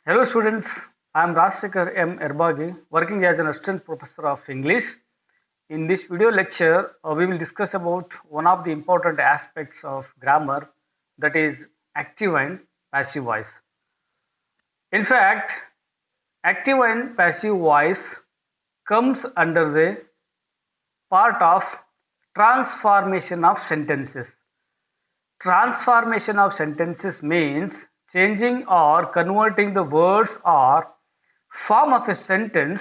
Hello students, I am Rajsekhar M. Erbagi, working as an assistant professor of English. In this video lecture, we will discuss about one of the important aspects of grammar, that is active and passive voice. In fact, active and passive voice comes under the part of transformation of sentences. Transformation of sentences means changing or converting the words or form of a sentence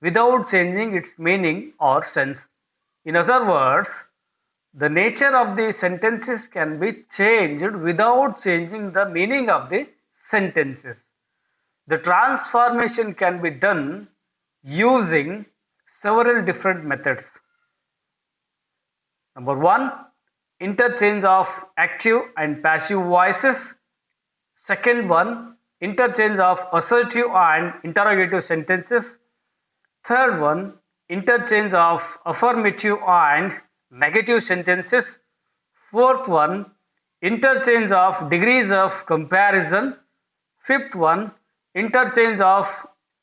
without changing its meaning or sense. In other words, the nature of the sentences can be changed without changing the meaning of the sentences. The transformation can be done using several different methods. Number one, interchange of active and passive voices. Second one, interchange of assertive and interrogative sentences. Third one, interchange of affirmative and negative sentences. Fourth one, interchange of degrees of comparison. Fifth one, interchange of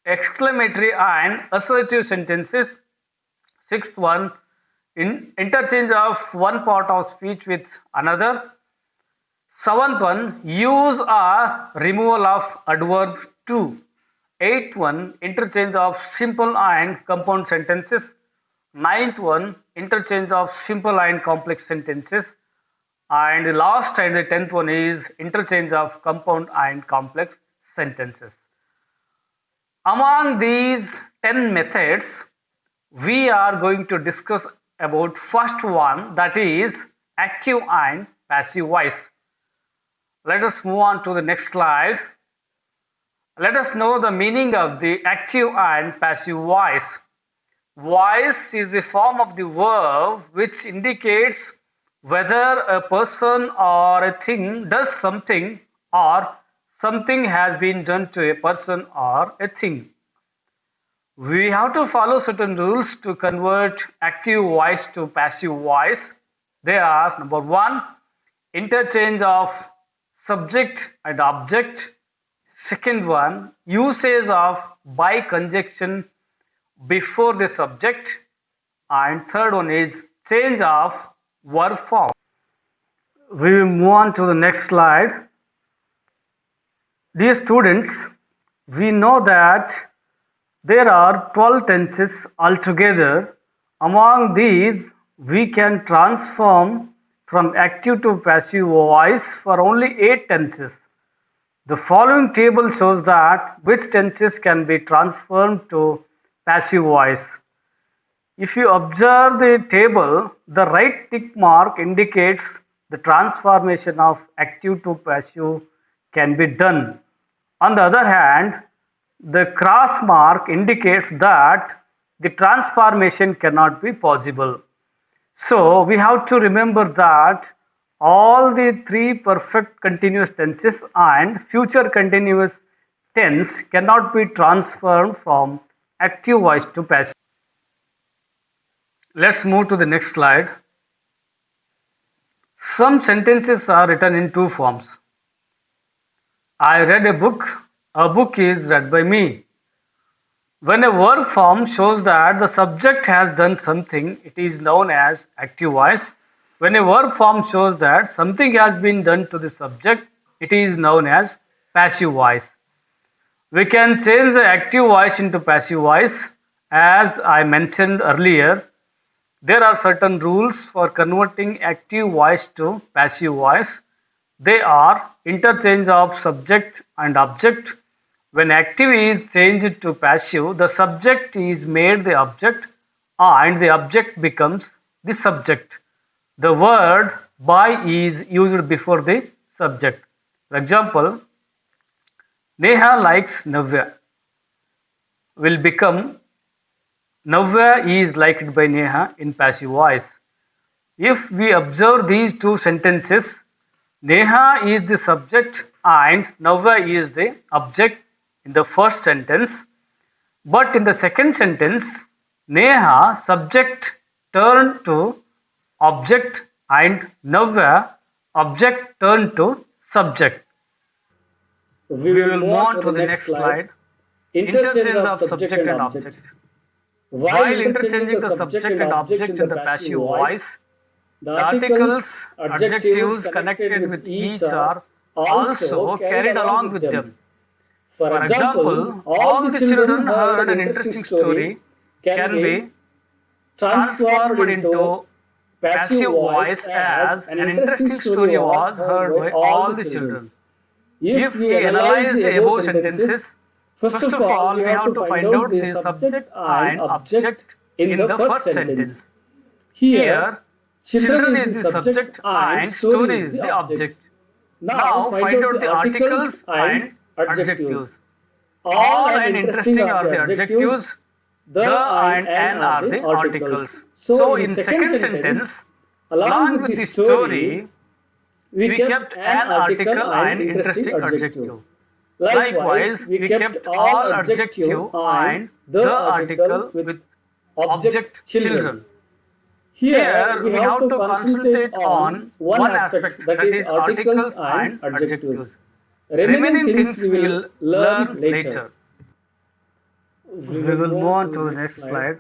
exclamatory and assertive sentences. Sixth one, interchange of one part of speech with another. Seventh one, use or removal of adverb to. Eighth one, interchange of simple and compound sentences. Ninth one, interchange of simple and complex sentences. And the last and the 10th one is interchange of compound and complex sentences. Among these 10 methods, we are going to discuss about first one, that is active and passive voice. Let us move on to the next slide. Let us know the meaning of the active and passive voice. Voice is the form of the verb which indicates whether a person or a thing does something or something has been done to a person or a thing. We have to follow certain rules to convert active voice to passive voice. They are: number one, interchange of subject and object. Second one, usage of by conjunction before the subject. And third one is change of verb form. We will move on to the next slide. Dear students, we know that there are 12 tenses altogether. Among these, we can transform from active to passive voice for only 8 tenses. The following table shows that which tenses can be transformed to passive voice. If you observe the table, the right tick mark indicates the transformation of active to passive can be done. On the other hand, the cross mark indicates that the transformation cannot be possible. So we have to remember that all the 3 perfect continuous tenses and future continuous tense cannot be transformed from active voice to passive. Let's move to the next slide. Some sentences are written in 2 forms. I read a book is read by me. When a verb form shows that the subject has done something, it is known as active voice. When a verb form shows that something has been done to the subject, it is known as passive voice. We can change the active voice into passive voice. As I mentioned earlier, there are certain rules for converting active voice to passive voice. They are interchange of subject and object. When active is changed to passive, the subject is made the object and the object becomes the subject. The word by is used before the subject. For example, Neha likes Navya will become Navya is liked by Neha in passive voice. If we observe these 2 sentences, Neha is the subject and Navya is the object in the first sentence, but in the second sentence, Neha subject turned to object and Navya object turned to subject. We will move on to the next slide. Interchange of subject and object. While interchanging the subject and object in the passive voice, the articles, adjectives connected with each are also carried along with them. For example, all the children heard an interesting story can be transformed into passive voice as an interesting story was heard by all the children. If we analyze the above sentences, first of all, we have to find out the subject and object in the first sentence. Here, children is the subject and story is the object. Now, find out the articles and adjectives. All and interesting are the adjectives. The and an are the articles. So, in second sentence, along with the story, we kept an article and interesting adjective. Likewise, we kept all adjective and the article with object children. Here, we have to concentrate on one aspect, that is articles and adjectives. Remaining things we will learn later. We will move on to the next slide.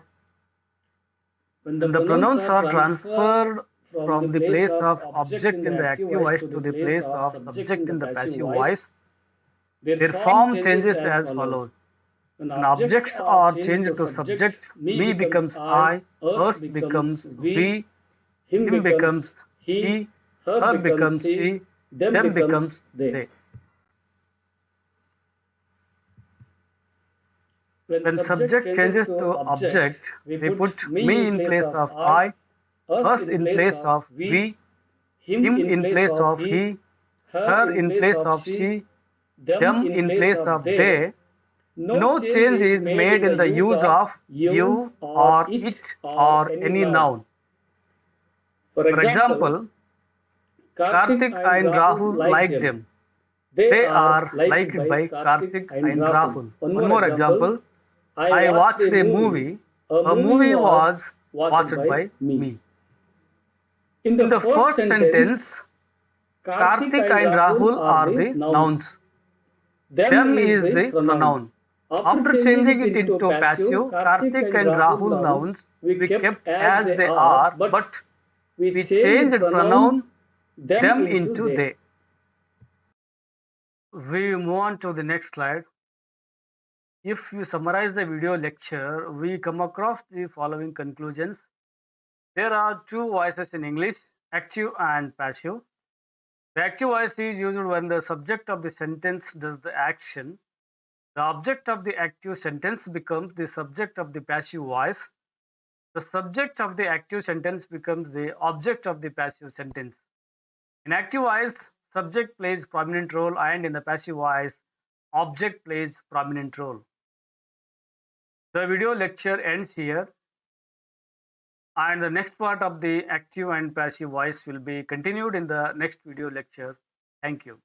When the pronouns are transferred from the place of object in the active voice to the place of subject in the passive voice, their form changes as follows. When objects are changed to subject, me becomes I, us becomes we, him becomes he, her becomes she, them becomes they. When subject changes to object, we put me in place of I, us in place of we, him in place of he, her in place of she, them in place of they. No change is made in the use of you or it or any noun. For example, Karthik and Rahul like them. They are liked by Karthik and Rahul. One more example. I watched a movie. A movie was watched by me. In the first sentence, Karthik and Rahul are the nouns. Them is the pronoun. After changing it into passive, Karthik and Rahul nouns we kept as they are, but we changed pronoun them into they. We move on to the next slide. If you summarize the video lecture, we come across the following conclusions. There are two voices in English, active and passive. The active voice is used when the subject of the sentence does the action. The object of the active sentence becomes the subject of the passive voice. The subject of the active sentence becomes the object of the passive sentence. In active voice, subject plays prominent role, and in the passive voice, object plays prominent role. The video lecture ends here, and the next part of the active and passive voice will be continued in the next video lecture. Thank you.